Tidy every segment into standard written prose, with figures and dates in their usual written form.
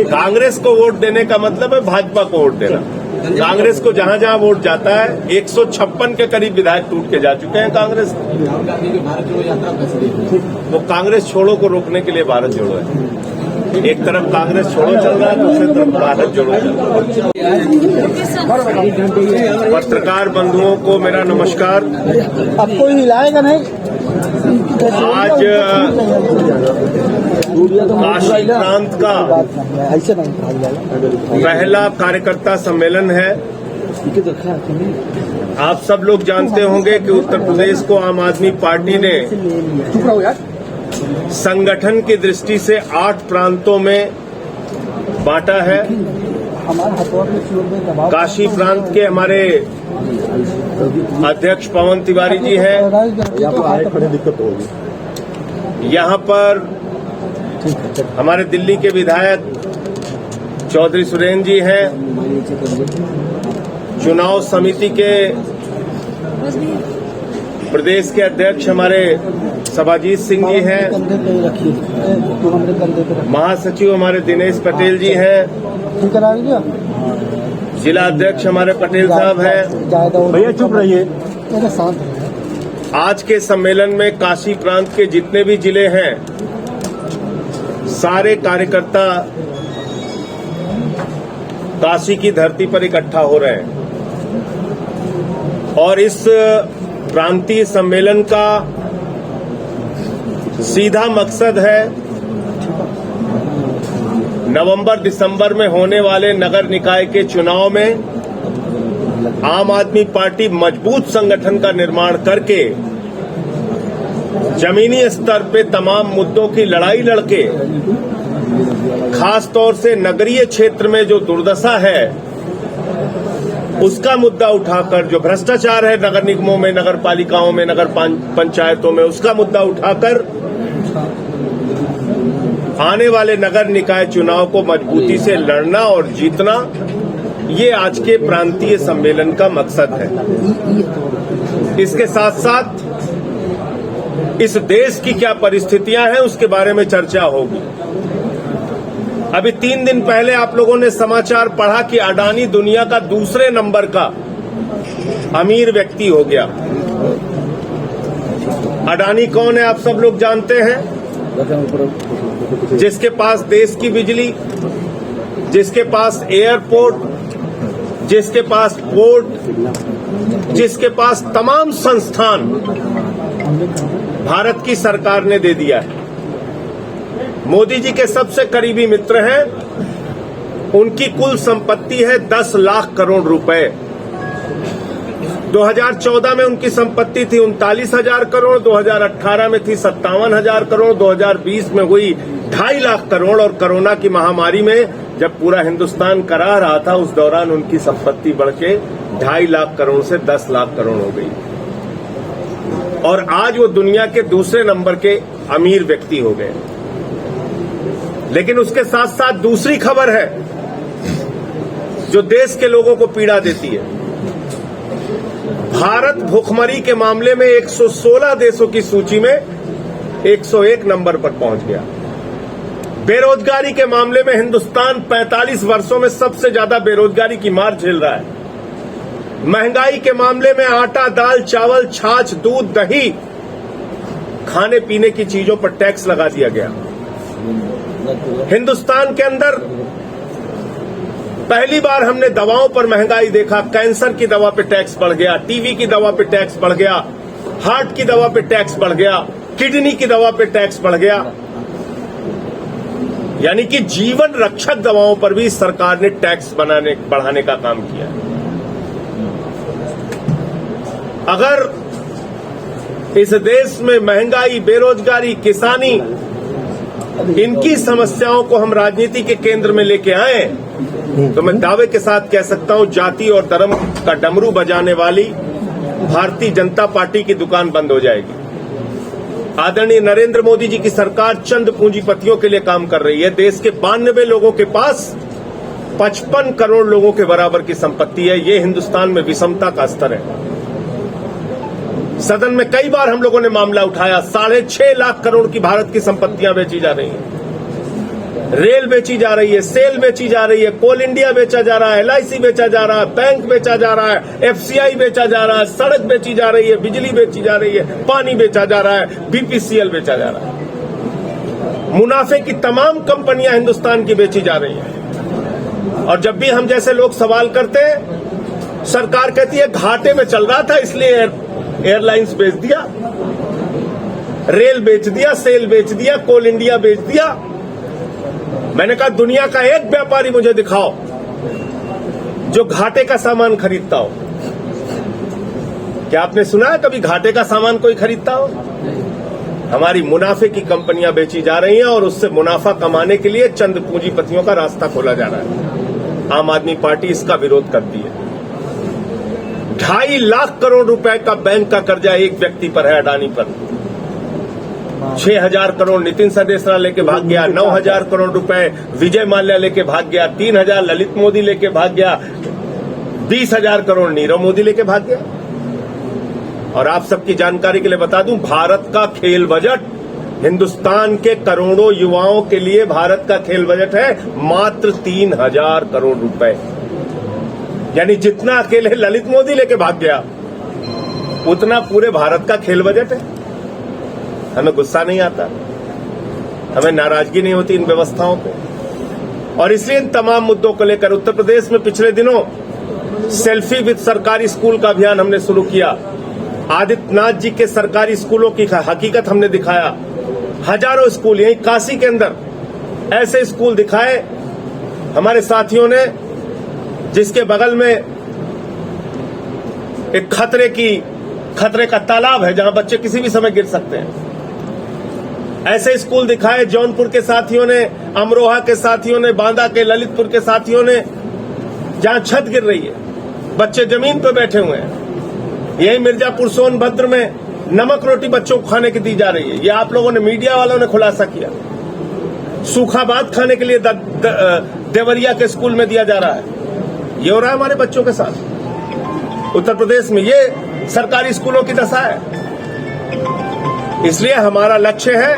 कांग्रेस को वोट देने का मतलब है भाजपा को वोट देना। कांग्रेस को जहां जहां वोट जाता है 156 के करीब विधायक टूट के जा चुके हैं कांग्रेस। तो कांग्रेस छोड़ो को रोकने के लिए भारत जोड़ो है। एक तरफ कांग्रेस छोड़ो चल रहा है, दूसरी तरफ भारत जोड़ो चल रहा है। पत्रकार बंधुओं को मेरा नमस्कार। आपको हिलाएगा नहीं। आज काशी प्रांत का पहला कार्यकर्ता सम्मेलन है। आप सब लोग जानते होंगे कि उत्तर प्रदेश को आम आदमी पार्टी ने संगठन की दृष्टि से 8 प्रांतों में बांटा है। काशी प्रांत के हमारे अध्यक्ष पवन तिवारी जी हैं। यहाँ पर हमारे दिल्ली के विधायक चौधरी सुरेंद्र जी हैं। चुनाव समिति के प्रदेश के अध्यक्ष हमारे सभाजीत सिंह जी हैं। महासचिव हमारे दिनेश पटेल जी हैं। जिला अध्यक्ष हमारे पटेल साहब हैं। भैया चुप रहिए। आज के सम्मेलन में काशी प्रांत के जितने भी जिले हैं सारे कार्यकर्ता काशी की धरती पर इकट्ठा हो रहे हैं और इस प्रांतीय सम्मेलन का सीधा मकसद है नवंबर दिसंबर में होने वाले नगर निकाय के चुनाव में आम आदमी पार्टी मजबूत संगठन का निर्माण करके जमीनी स्तर पे तमाम मुद्दों की लड़ाई लड़के खास तौर से नगरीय क्षेत्र में जो दुर्दशा है उसका मुद्दा उठाकर, जो भ्रष्टाचार है नगर निगमों में, नगर पालिकाओं में, नगर पंचायतों में, उसका मुद्दा उठाकर आने वाले नगर निकाय चुनाव को मजबूती से लड़ना और जीतना, ये आज के प्रांतीय सम्मेलन का मकसद है। इसके साथ साथ इस देश की क्या परिस्थितियां हैं उसके बारे में चर्चा होगी। अभी 3 दिन पहले आप लोगों ने समाचार पढ़ा कि अडानी दुनिया का दूसरे नंबर का अमीर व्यक्ति हो गया। अडानी कौन है आप सब लोग जानते हैं? जिसके पास देश की बिजली, जिसके पास एयरपोर्ट, जिसके पास पोर्ट, जिसके पास तमाम संस्थान भारत की सरकार ने दे दिया है। मोदी जी के सबसे करीबी मित्र हैं। उनकी कुल संपत्ति है 10 लाख करोड़ रुपए। 2014 में उनकी संपत्ति थी 39,000 करोड़, 2018 में थी 57,000 करोड़, 2020 में हुई 2.5 लाख करोड़ और कोरोना की महामारी में जब पूरा हिंदुस्तान करा रहा था उस दौरान उनकी संपत्ति बढ़ के 2.5 लाख करोड़ से 10 लाख करोड़ हो गई और आज वो दुनिया के दूसरे नंबर के अमीर व्यक्ति हो गए। लेकिन उसके साथ साथ दूसरी खबर है जो देश के लोगों को पीड़ा देती है। भारत भूखमरी के मामले में 116 देशों की सूची में 101 नंबर पर पहुंच गया। बेरोजगारी के मामले में हिंदुस्तान 45 वर्षों में सबसे ज्यादा बेरोजगारी की मार झेल रहा है। महंगाई के मामले में आटा, दाल, चावल, छाछ, दूध, दही, खाने पीने की चीजों पर टैक्स लगा दिया गया। हिंदुस्तान के अंदर पहली बार हमने दवाओं पर महंगाई देखा। कैंसर की दवा पे टैक्स बढ़ गया, टीवी की दवा पे टैक्स बढ़ गया, हार्ट की दवा पे टैक्स बढ़ गया, किडनी की दवा पे टैक्स बढ़ गया। यानी कि जीवन रक्षक दवाओं पर भी सरकार ने टैक्स बढ़ाने का काम किया। अगर इस देश में महंगाई, बेरोजगारी, किसानी, इनकी समस्याओं को हम राजनीति के केंद्र में लेके आए तो मैं दावे के साथ कह सकता हूं जाति और धर्म का डमरू बजाने वाली भारतीय जनता पार्टी की दुकान बंद हो जाएगी। आदरणीय नरेंद्र मोदी जी की सरकार चंद पूंजीपतियों के लिए काम कर रही है। देश के 92 लोगों के पास 55 करोड़ लोगों के बराबर की संपत्ति है। ये हिंदुस्तान में विषमता का स्तर है। सदन में कई बार हम लोगों ने मामला उठाया, 6.5 लाख करोड़ की भारत की संपत्तियां बेची जा रही हैं। रेल बेची जा रही है, सेल बेची जा रही है, कोल इंडिया बेचा जा रहा है, LIC बेचा जा रहा है, बैंक बेचा जा रहा है, FCI बेचा जा रहा है, सड़क बेची जा रही है, बिजली बेची जा रही है, पानी बेचा जा रहा है, BPCL बेचा जा रहा है। मुनाफे की तमाम कंपनियां हिंदुस्तान की बेची जा रही हैं। और जब भी हम जैसे लोग सवाल करते हैं, सरकार कहती है घाटे में चल रहा था इसलिए एयरलाइंस बेच दिया, रेल बेच दिया, सेल बेच दिया, कोल इंडिया बेच दिया। मैंने कहा दुनिया का एक व्यापारी मुझे दिखाओ जो घाटे का सामान खरीदता हो। क्या आपने सुना है कभी घाटे का सामान कोई खरीदता हो? हमारी मुनाफे की कंपनियां बेची जा रही हैं और उससे मुनाफा कमाने के लिए चंद पूंजीपतियों का रास्ता खोला जा रहा है। आम आदमी पार्टी इसका विरोध करती है। 2.5 लाख करोड़ रुपए का बैंक का कर्जा एक व्यक्ति पर है, अडानी पर। 6,000 करोड़ नितिन सदेसरा लेके भाग गया, 9,000 करोड़ रुपए विजय माल्या लेके भाग गया, 3,000 ललित मोदी लेके भाग गया, 20,000 करोड़ नीरव मोदी लेके भाग गया। और आप सबकी जानकारी के लिए बता दूं, भारत का खेल बजट, हिंदुस्तान के करोड़ों युवाओं के लिए भारत का खेल बजट है मात्र 3,000 करोड़ रुपए। यानी जितना अकेले ललित मोदी लेके भाग गया उतना पूरे भारत का खेल बजट है। हमें गुस्सा नहीं आता, हमें नाराजगी नहीं होती इन व्यवस्थाओं पे। और इसलिए इन तमाम मुद्दों को लेकर उत्तर प्रदेश में पिछले दिनों सेल्फी विद सरकारी स्कूल का अभियान हमने शुरू किया। आदित्यनाथ जी के सरकारी स्कूलों की हकीकत हमने दिखाया। हजारों स्कूल, यही काशी के अंदर ऐसे स्कूल दिखाए हमारे साथियों ने जिसके बगल में एक खतरे का तालाब है जहां बच्चे किसी भी समय गिर सकते हैं। ऐसे स्कूल दिखाए जौनपुर के साथियों ने, अमरोहा के साथियों ने, बांदा के, ललितपुर के साथियों ने, जहां छत गिर रही है, बच्चे जमीन पर बैठे हुए हैं। यही मिर्जापुर सोनभद्र में नमक रोटी बच्चों को खाने की दी जा रही है। ये आप लोगों ने, मीडिया वालों ने खुलासा किया। सूखा भात खाने के लिए देवरिया के स्कूल में दिया जा रहा है। ये हो रहा है हमारे बच्चों के साथ उत्तर प्रदेश में। ये सरकारी स्कूलों की दशा है। इसलिए हमारा लक्ष्य है,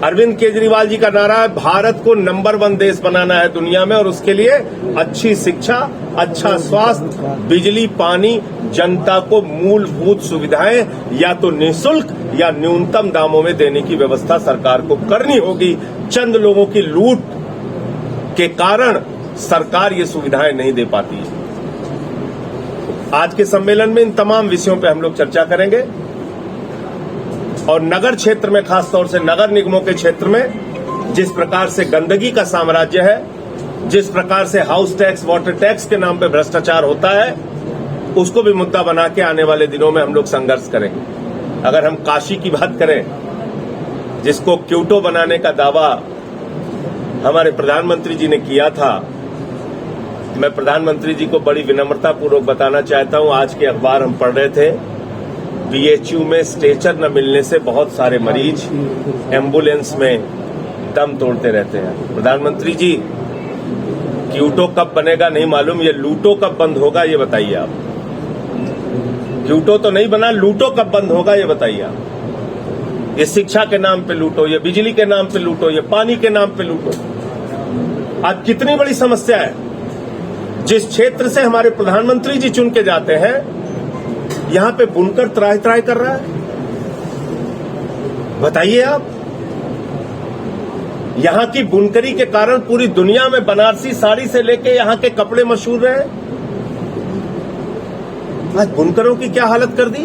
अरविंद केजरीवाल जी का नारा है, भारत को नंबर 1 देश बनाना है दुनिया में। और उसके लिए अच्छी शिक्षा, अच्छा स्वास्थ्य, बिजली, पानी, जनता को मूलभूत सुविधाएं या तो निःशुल्क या न्यूनतम दामों में देने की व्यवस्था सरकार को करनी होगी। चंद लोगों की लूट के कारण सरकार ये सुविधाएं नहीं दे पाती है। आज के सम्मेलन में इन तमाम विषयों पर हम लोग चर्चा करेंगे। और नगर क्षेत्र में, खासतौर से नगर निगमों के क्षेत्र में जिस प्रकार से गंदगी का साम्राज्य है, जिस प्रकार से हाउस टैक्स, वाटर टैक्स के नाम पे भ्रष्टाचार होता है, उसको भी मुद्दा बना के आने वाले दिनों में हम लोग संघर्ष करेंगे। अगर हम काशी की बात करें, जिसको क्योटो बनाने का दावा हमारे प्रधानमंत्री जी ने किया था, मैं प्रधानमंत्री जी को बड़ी विनम्रता पूर्वक बताना चाहता हूं। आज के अखबार हम पढ़ रहे थे, BHU में स्ट्रेचर न मिलने से बहुत सारे मरीज एम्बुलेंस में दम तोड़ते रहते हैं। प्रधानमंत्री जी, क्यूटो कब बनेगा नहीं मालूम, ये लूटो कब बंद होगा ये बताइए आप। क्यूटो तो नहीं बना, लूटो कब बंद होगा ये बताइए आप। ये शिक्षा के नाम पे लूटो, ये बिजली के नाम पे लूटो, ये पानी के नाम पे लूटो। आज कितनी बड़ी समस्या है। जिस क्षेत्र से हमारे प्रधानमंत्री जी चुन के जाते हैं, यहां पे बुनकर त्राही त्राही कर रहा है। बताइए आप, यहां की बुनकरी के कारण पूरी दुनिया में बनारसी साड़ी से लेके यहां के कपड़े मशहूर रहे। आज बुनकरों की क्या हालत कर दी।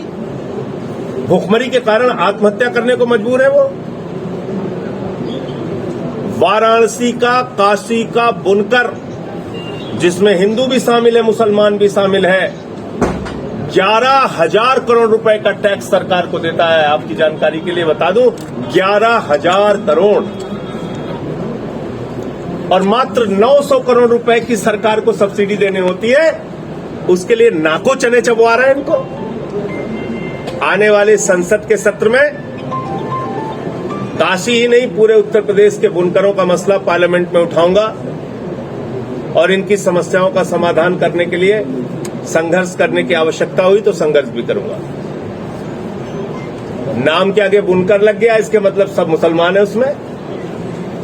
भूखमरी के कारण आत्महत्या करने को मजबूर है वो। वाराणसी का, काशी का बुनकर, जिसमें हिंदू भी शामिल है, मुसलमान भी शामिल है, 11,000 करोड़ रुपए का टैक्स सरकार को देता है। आपकी जानकारी के लिए बता दूं, 11,000 करोड़। और मात्र 900 करोड़ रुपए की सरकार को सब्सिडी देनी होती है। उसके लिए नाको चने चबवा रहे हैं इनको। आने वाले संसद के सत्र में काशी ही नहीं, पूरे उत्तर प्रदेश के बुनकरों का मसला पार्लियामेंट में उठाऊंगा और इनकी समस्याओं का समाधान करने के लिए संघर्ष करने की आवश्यकता हुई तो संघर्ष भी करूंगा। नाम के आगे बुनकर लग गया, इसके मतलब सब मुसलमान है उसमें।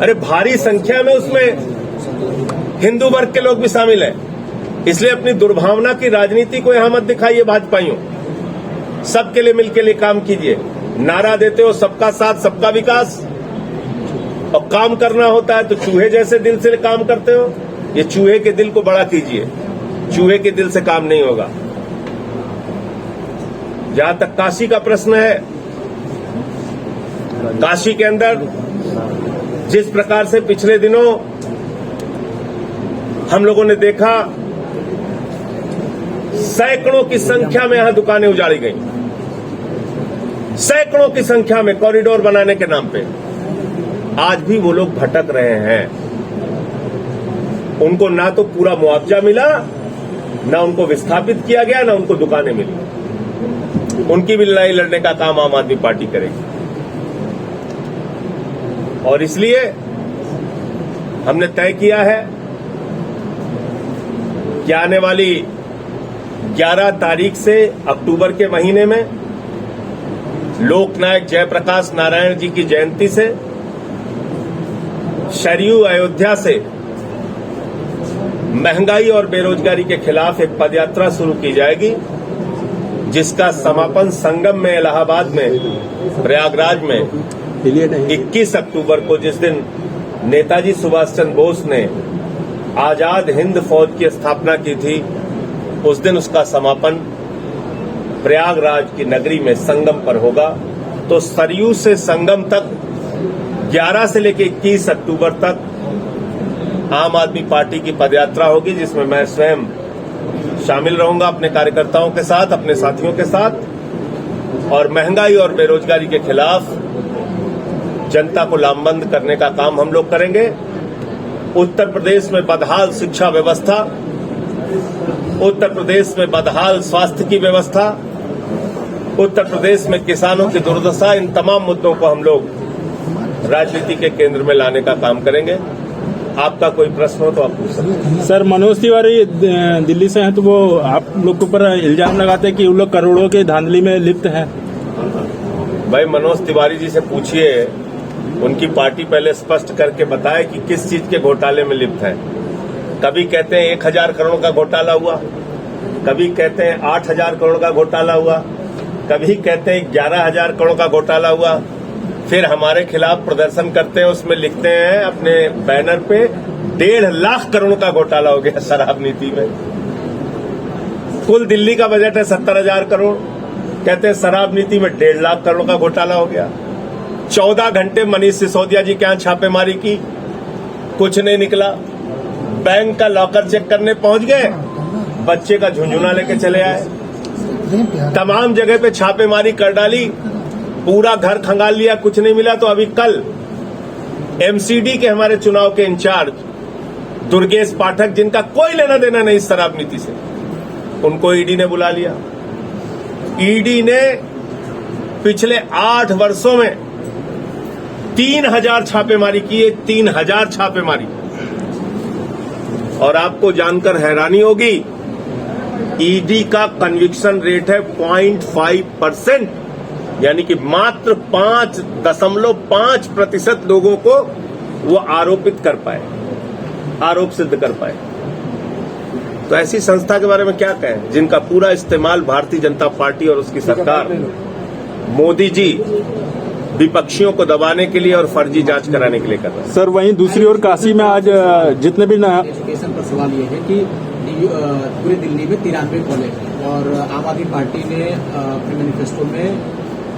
अरे भारी संख्या में उसमें हिंदू वर्ग के लोग भी शामिल हैं। इसलिए अपनी दुर्भावना की राजनीति को यहां मत दिखाइए भाजपाइयों। सबके लिए मिलके लिए काम कीजिए। नारा देते हो सबका साथ सबका विकास, और काम करना होता है तो चूहे जैसे दिल से काम करते हो। ये चूहे के दिल को बड़ा कीजिए, चूहे के दिल से काम नहीं होगा। जहां तक काशी का प्रश्न है, काशी के अंदर जिस प्रकार से पिछले दिनों हम लोगों ने देखा, सैकड़ों की संख्या में यहां दुकानें उजाड़ी गई, सैकड़ों की संख्या में कॉरिडोर बनाने के नाम पे। आज भी वो लोग भटक रहे हैं। उनको ना तो पूरा मुआवजा मिला, ना उनको विस्थापित किया गया, ना उनको दुकानें मिली। उनकी भी लड़ाई लड़ने का काम आम आदमी पार्टी करेगी। और इसलिए हमने तय किया है कि आने वाली 11 तारीख से अक्टूबर के महीने में लोकनायक जयप्रकाश नारायण जी की जयंती से सरयू अयोध्या से महंगाई और बेरोजगारी के खिलाफ एक पदयात्रा शुरू की जाएगी, जिसका समापन संगम में इलाहाबाद में प्रयागराज में 21 अक्टूबर को, जिस दिन नेताजी सुभाष चंद्र बोस ने आजाद हिंद फौज की स्थापना की थी, उस दिन उसका समापन प्रयागराज की नगरी में संगम पर होगा। तो सरयू से संगम तक 11 से लेकर 21 अक्टूबर तक आम आदमी पार्टी की पदयात्रा होगी, जिसमें मैं स्वयं शामिल रहूंगा अपने कार्यकर्ताओं के साथ, अपने साथियों के साथ। और महंगाई और बेरोजगारी के खिलाफ जनता को लामबंद करने का काम हम लोग करेंगे। उत्तर प्रदेश में बदहाल शिक्षा व्यवस्था, उत्तर प्रदेश में बदहाल स्वास्थ्य की व्यवस्था, उत्तर प्रदेश में किसानों की दुर्दशा, इन तमाम मुद्दों को हम लोग राजनीति के केंद्र में लाने का काम करेंगे। आपका कोई प्रश्न हो तो आप पूछ सकते हैं। सर, मनोज तिवारी दिल्ली से हैं, तो वो आप लोग के ऊपर इल्जाम लगाते हैं कि वो लोग करोड़ों के धांधली में लिप्त हैं। भाई मनोज तिवारी जी से पूछिए, उनकी पार्टी पहले स्पष्ट करके बताए कि किस चीज के घोटाले में लिप्त है। कभी कहते हैं 1000 करोड़ का घोटाला हुआ, कभी कहते हैं 8000 करोड़ का घोटाला हुआ, कभी कहते हैं 11000 करोड़ का घोटाला हुआ। फिर हमारे खिलाफ प्रदर्शन करते हैं, उसमें लिखते हैं अपने बैनर पे 1.5 लाख करोड़ का घोटाला हो गया शराब नीति में। कुल दिल्ली का बजट है 70,000 करोड़, कहते हैं शराब नीति में 1.5 लाख करोड़ का घोटाला हो गया। 14 घंटे मनीष सिसोदिया जी के यहां छापेमारी की, कुछ नहीं निकला। बैंक का लॉकर चेक करने पहुंच गए, बच्चे का झुंझुना लेके चले आए। तमाम जगह पे छापेमारी कर डाली, पूरा घर खंगाल लिया, कुछ नहीं मिला। तो अभी कल एमसीडी के हमारे चुनाव के इंचार्ज दुर्गेश पाठक, जिनका कोई लेना देना नहीं इस शराब नीति से, उनको ईडी ने बुला लिया। ईडी ने पिछले 8 वर्षों में 3000 छापेमारी की है, 3000 छापेमारी। और आपको जानकर हैरानी होगी, ईडी का कन्विक्शन रेट है 0.5%, यानी कि मात्र 5.5% लोगों को वो आरोपित कर पाए, आरोप सिद्ध कर पाए। तो ऐसी संस्था के बारे में क्या कहें, जिनका पूरा इस्तेमाल भारतीय जनता पार्टी और उसकी सरकार, मोदी जी विपक्षियों को दबाने के लिए और फर्जी जांच कराने के लिए कर रहे हैं। सर, वहीं दूसरी ओर काशी में आज जितने भी एजुकेशन पर सवाल ये है कि पूरे दिल्ली में 93 कॉलेज है और आम आदमी पार्टी ने अपने मैनिफेस्टो में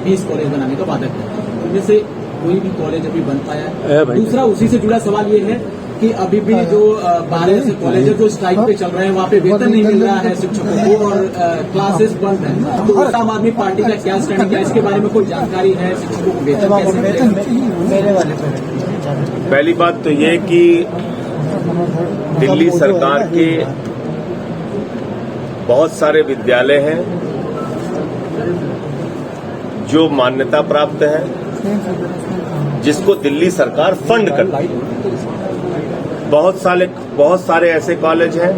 20 कॉलेज बनाने का वादा किया, उनमें से कोई भी कॉलेज अभी बन पाया है। दूसरा उसी से जुड़ा सवाल ये है कि अभी भी जो 12 ऐसे कॉलेज है जो स्ट्राइक पे चल रहे हैं, वहाँ पे वेतन नहीं मिल रहा है शिक्षकों को और क्लासेस बंद है। तो आम आदमी पार्टी का क्या स्टैंड है, इसके बारे में कोई जानकारी है? शिक्षकों को वेतन कैसे मिलेगा? पहली बात तो ये कि दिल्ली सरकार के बहुत सारे विद्यालय हैं जो मान्यता प्राप्त है, जिसको दिल्ली सरकार फंड करती है। बहुत सारे ऐसे कॉलेज हैं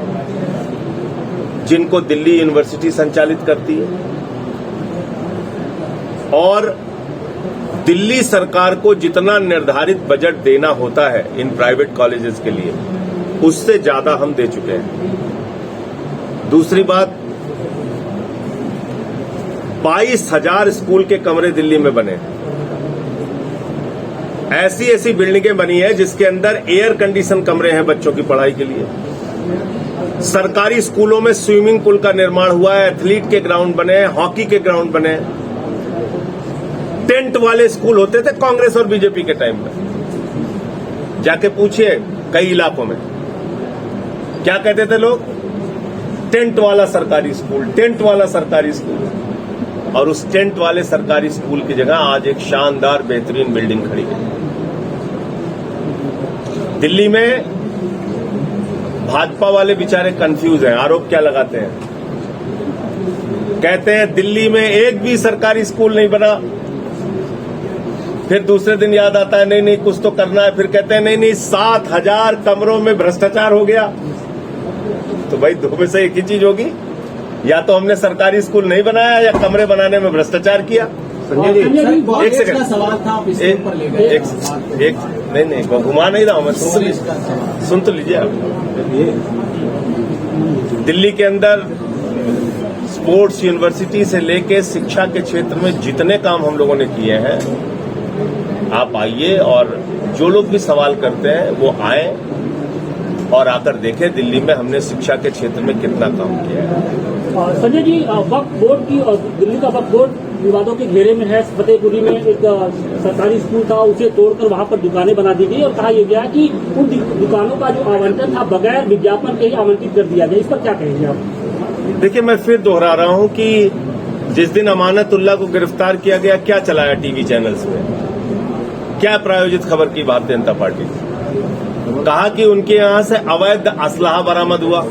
जिनको दिल्ली यूनिवर्सिटी संचालित करती है। और दिल्ली सरकार को जितना निर्धारित बजट देना होता है इन प्राइवेट कॉलेजेस के लिए, उससे ज्यादा हम दे चुके हैं। दूसरी बात, 22,000 स्कूल के कमरे दिल्ली में बने। ऐसी ऐसी बिल्डिंगें बनी है जिसके अंदर एयर कंडीशन कमरे हैं बच्चों की पढ़ाई के लिए। सरकारी स्कूलों में स्विमिंग पूल का निर्माण हुआ है, एथलीट के ग्राउंड बने हैं, हॉकी के ग्राउंड बने हैं। टेंट वाले स्कूल होते थे कांग्रेस और बीजेपी के टाइम में, जाके पूछिए कई इलाकों में क्या कहते थे लोग, टेंट वाला सरकारी स्कूल, टेंट वाला सरकारी स्कूल। और उस टेंट वाले सरकारी स्कूल की जगह आज एक शानदार बेहतरीन बिल्डिंग खड़ी है। दिल्ली में भाजपा वाले बेचारे कंफ्यूज हैं। आरोप क्या लगाते हैं? कहते हैं दिल्ली में एक भी सरकारी स्कूल नहीं बना, फिर दूसरे दिन याद आता है नहीं नहीं कुछ तो करना है, फिर कहते हैं नहीं नहीं 7,000 कमरों में भ्रष्टाचार हो गया। तो भाई दो में से एक ही चीज होगी, या तो हमने सरकारी स्कूल नहीं बनाया या कमरे बनाने में भ्रष्टाचार किया। संजय जी, एक सेकंड, सवाल था, आप इसके ऊपर ले गए। एक नहीं वो घुमा नहीं रहा हूं मैं, सुन तो लीजिए आप। दिल्ली के अंदर स्पोर्ट्स यूनिवर्सिटी से लेके शिक्षा के क्षेत्र में जितने काम हम लोगों ने किए हैं, आप आइए और जो लोग भी सवाल करते हैं वो आए और आकर देखें दिल्ली में हमने शिक्षा के क्षेत्र में कितना काम किया है। संजय जी, वक्फ बोर्ड की दिल्ली का वक्फ बोर्ड विवादों के घेरे में है। फतेहपुरी में एक सरकारी स्कूल था, उसे तोड़कर वहां पर दुकानें बना दी गई और कहा यह गया कि उन दुकानों का जो आवंटन था बगैर विज्ञापन के ही आवंटित कर दिया गया। इस पर क्या कहेंगे आप? देखिए, मैं फिर दोहरा रहा हूं कि जिस दिन अमानतुल्लाह को गिरफ्तार किया गया, क्या चलाया टीवी चैनल्स में, क्या प्रायोजित खबर की भारतीय जनता पार्टी? कहा कि उनके यहां से अवैध असलहा बरामद हुआ,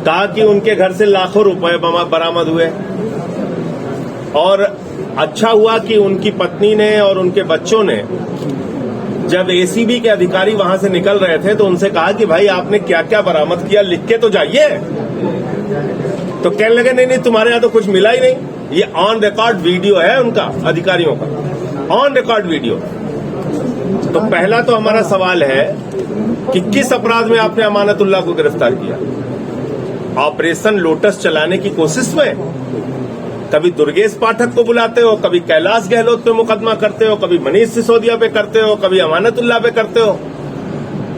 कहा कि उनके घर से लाखों रुपए बरामद हुए, और अच्छा हुआ कि उनकी पत्नी ने और उनके बच्चों ने जब एसीबी के अधिकारी वहां से निकल रहे थे तो उनसे कहा कि भाई आपने क्या क्या बरामद किया लिख के तो जाइए। तो कहने लगे नहीं नहीं तुम्हारे यहां तो कुछ मिला ही नहीं। ये ऑन रिकॉर्ड वीडियो है उनका, अधिकारियों का ऑन रिकॉर्ड वीडियो। तो पहला तो हमारा सवाल है कि किस अपराध में आपने अमानतुल्लाह को गिरफ्तार किया? ऑपरेशन लोटस चलाने की कोशिश में कभी दुर्गेश पाठक को बुलाते हो, कभी कैलाश गहलोत पे मुकदमा करते हो, कभी मनीष सिसोदिया पे करते हो, कभी अमानतुल्लाह पे करते हो,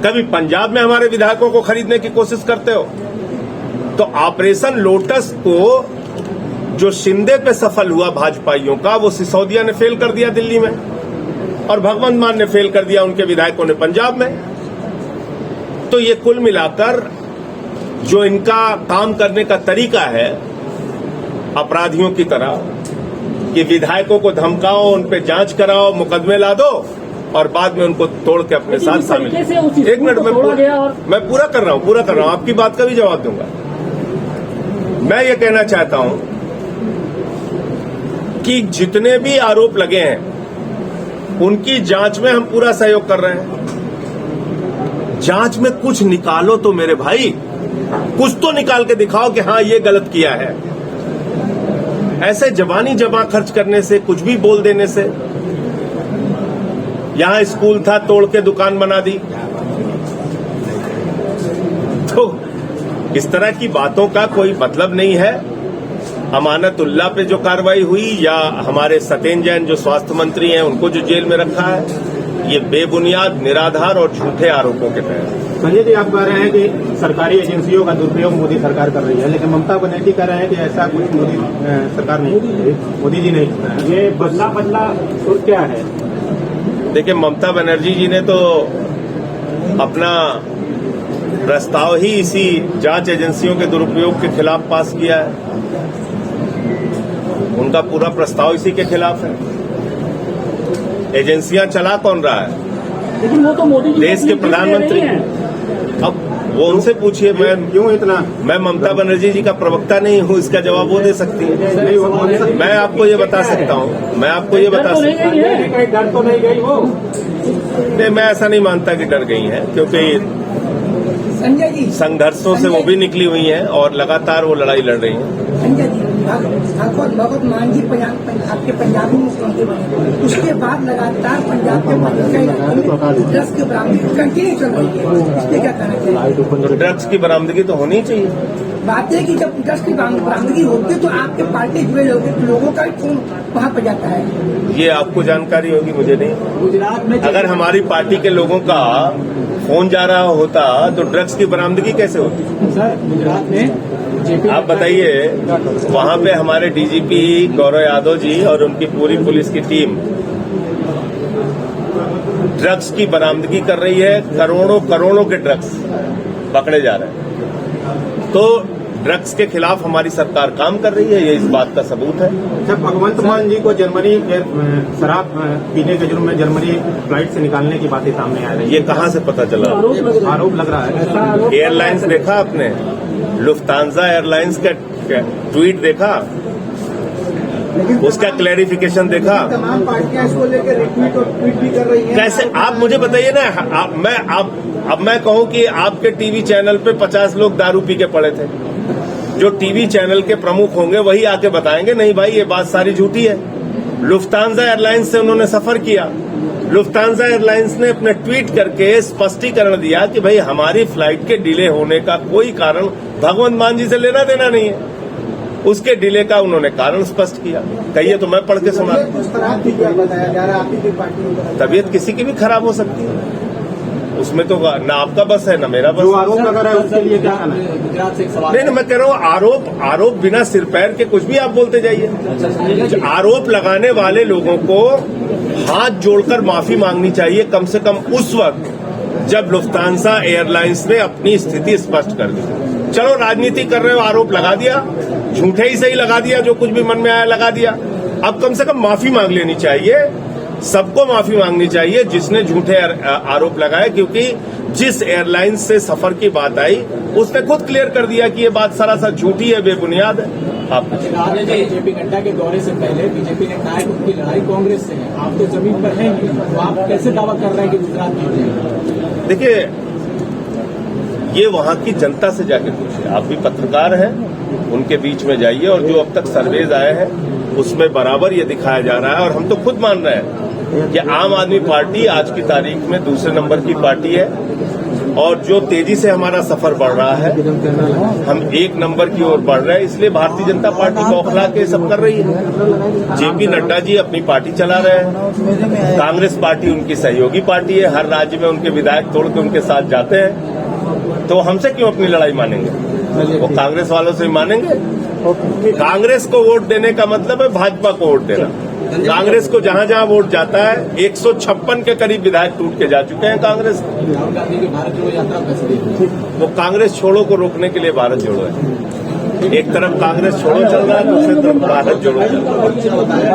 कभी पंजाब में हमारे विधायकों को खरीदने की कोशिश करते हो। तो ऑपरेशन लोटस को जो शिंदे पे सफल हुआ भाजपाइयों का, वो सिसोदिया ने फेल कर दिया दिल्ली में, और भगवंत मान ने फेल कर दिया उनके विधायकों ने पंजाब में। तो ये कुल मिलाकर जो इनका काम करने का तरीका है अपराधियों की तरह कि विधायकों को धमकाओ, उन पे जांच कराओ, मुकदमे ला दो और बाद में उनको तोड़ के अपने साथ शामिल। एक मिनट मैं पूरा कर रहा हूं, आपकी बात का भी जवाब दूंगा। मैं ये कहना चाहता हूं कि जितने भी आरोप लगे हैं उनकी जांच में हम पूरा सहयोग कर रहे हैं। जांच में कुछ निकालो तो मेरे भाई, कुछ तो निकाल के दिखाओ कि हाँ ये गलत किया है। ऐसे जबानी जमा खर्च करने से, कुछ भी बोल देने से, यहां स्कूल था तोड़ के दुकान बना दी, तो इस तरह की बातों का कोई मतलब नहीं है। अमानतुल्लाह पे जो कार्रवाई हुई या हमारे सत्येंद्र जैन जो स्वास्थ्य मंत्री हैं उनको जो जेल में रखा है, ये बेबुनियाद, निराधार और झूठे आरोपों के तहत। संजय जी, आप कह रहे हैं कि सरकारी एजेंसियों का दुरुपयोग मोदी सरकार कर रही है, लेकिन ममता बनर्जी कह रहे हैं कि ऐसा कुछ मोदी सरकार नहीं, मोदी जी नहीं। ये बदला सुर क्या है? देखिए, ममता बनर्जी जी ने तो अपना प्रस्ताव ही इसी जांच एजेंसियों के दुरुपयोग के खिलाफ पास किया है। उनका पूरा प्रस्ताव इसी के खिलाफ है। एजेंसियां चला कौन रहा है? लेकिन वो तो मोदी जी देश के प्रधानमंत्री। अब वो उनसे पूछिए, मैं ममता बनर्जी जी का प्रवक्ता नहीं हूं, इसका जवाब वो दे सकती है। मैं आपको ये बता सकता हूं, डर तो नहीं गई वो? नहीं, मैं ऐसा नहीं मानता कि डर गई हैं, क्योंकि संजय जी संघर्षों से वो भी निकली हुई हैं और लगातार वो लड़ाई लड़ रही हैं। संजय जी भगवत मान जी आपके पंजाबी मुख्यमंत्री बने, उसके बाद लगातार पंजाब के ड्रग्स की बरामदगी कंटिन्यू चल रही है, इसलिए क्या कहना चाहिए? ड्रग्स की बरामदगी तो होनी चाहिए। बात है कि जब ड्रग्स की बरामदगी होती है तो आपके पार्टी जुड़े लोगों का फोन वहाँ पर जाता है। ये आपको जानकारी होगी, मुझे नहीं। गुजरात में अगर हमारी पार्टी के लोगों का फोन जा रहा होता तो ड्रग्स की बरामदगी कैसे होती? सर गुजरात में जेपी आप बताइए, वहाँ पे हमारे डीजीपी गौरव यादव जी और उनकी पूरी पुलिस की टीम ड्रग्स की बरामदगी कर रही है। करोड़ों के ड्रग्स पकड़े जा रहे हैं। तो ड्रग्स के खिलाफ हमारी सरकार काम कर रही है, ये इस बात का सबूत है। जब भगवंत मान जी को जर्मनी शराब पीने के जुर्म में जर्मनी फ्लाइट से निकालने की बातें सामने आ रही ये कहाँ से पता चला? आरोप लग रहा है। एयरलाइंस देखा आपने? लुफ्तांजा एयरलाइंस का ट्वीट देखा? उसका क्लैरिफिकेशन देखा? तमाम पार्टियां इसको लेकर रिट्वीट और ट्वीट भी कर रही हैं। कैसे? आप मुझे बताइए ना। अब मैं कहूं कि आपके टीवी चैनल पे 50 लोग दारू पी के पड़े थे, जो टीवी चैनल के प्रमुख होंगे वही आके बताएंगे नहीं भाई ये बात सारी झूठी है। लुफ्तांजा एयरलाइंस से उन्होंने सफर किया। लुफ्तांजा एयरलाइंस ने अपने ट्वीट करके स्पष्टीकरण दिया कि भाई हमारी फ्लाइट के डिले होने का कोई कारण भगवंत मान जी से लेना देना नहीं है। उसके डिले का उन्होंने कारण स्पष्ट किया। कहिए तो मैं पढ़ के सुना। बताया जा रहा है आपकी पार्टी तबीयत किसी की भी खराब हो सकती है, उसमें तो ना आपका बस है ना मेरा बस। जो आरोप लगा रहा है उसके लिए क्या कहना है? गुजरात से एक सवाल नहीं, मैं कह रहा हूँ आरोप बिना सिर पैर के कुछ भी आप बोलते जाइए। आरोप लगाने वाले लोगों को हाथ जोड़कर माफी मांगनी चाहिए, कम से कम उस वक्त जब लुफ्तांसा एयरलाइंस ने अपनी स्थिति स्पष्ट कर दी। चलो राजनीति कर रहे हो, आरोप लगा दिया, झूठे ही सही लगा दिया, जो कुछ भी मन में आया लगा दिया। अब कम से कम माफी मांग लेनी चाहिए, सबको माफी मांगनी चाहिए जिसने झूठे आरोप लगाए, क्योंकि जिस एयरलाइंस से सफर की बात आई उसने खुद क्लियर कर दिया कि ये बात सरासर झूठी है, बेबुनियाद है। आप जेपी नड्डा के दौरे से पहले बीजेपी ने कहा है कि उनकी लड़ाई कांग्रेस से है, आप तो जमीन पर हैं ही, तो आप कैसे दावा कर रहे हैं कि गुजरात जीत जाएगा? देखिए, ये वहां की जनता से जाके पूछिए। आप भी पत्रकार हैं, उनके बीच में जाइए और जो अब तक सर्वेज आए हैं उसमें बराबर ये दिखाया जा रहा है और हम तो खुद मान रहे हैं कि आम आदमी पार्टी आज की तारीख में दूसरे नंबर की पार्टी है और जो तेजी से हमारा सफर बढ़ रहा है, हम 1 नंबर की ओर बढ़ रहे हैं। इसलिए भारतीय जनता पार्टी बौखला के सब कर रही है। जेपी नड्डा जी अपनी पार्टी चला रहे हैं, कांग्रेस पार्टी उनकी सहयोगी पार्टी है, हर राज्य में उनके विधायक तोड़ के उनके साथ जाते हैं। तो हमसे क्यों अपनी लड़ाई मानेंगे? वो कांग्रेस वालों से मानेंगे। कांग्रेस को वोट देने का मतलब है भाजपा को वोट देना। कांग्रेस को जहां जहां वोट जाता है 156 के करीब विधायक टूट के जा चुके हैं कांग्रेस। राहुल गांधी की भारत जोड़ो यात्रा कैसे देखते हैं? वो कांग्रेस छोड़ो को रोकने के लिए भारत जोड़ो है। एक तरफ कांग्रेस छोड़ो चल रहा है, दूसरी तरफ भारत जोड़ो चल रहा है।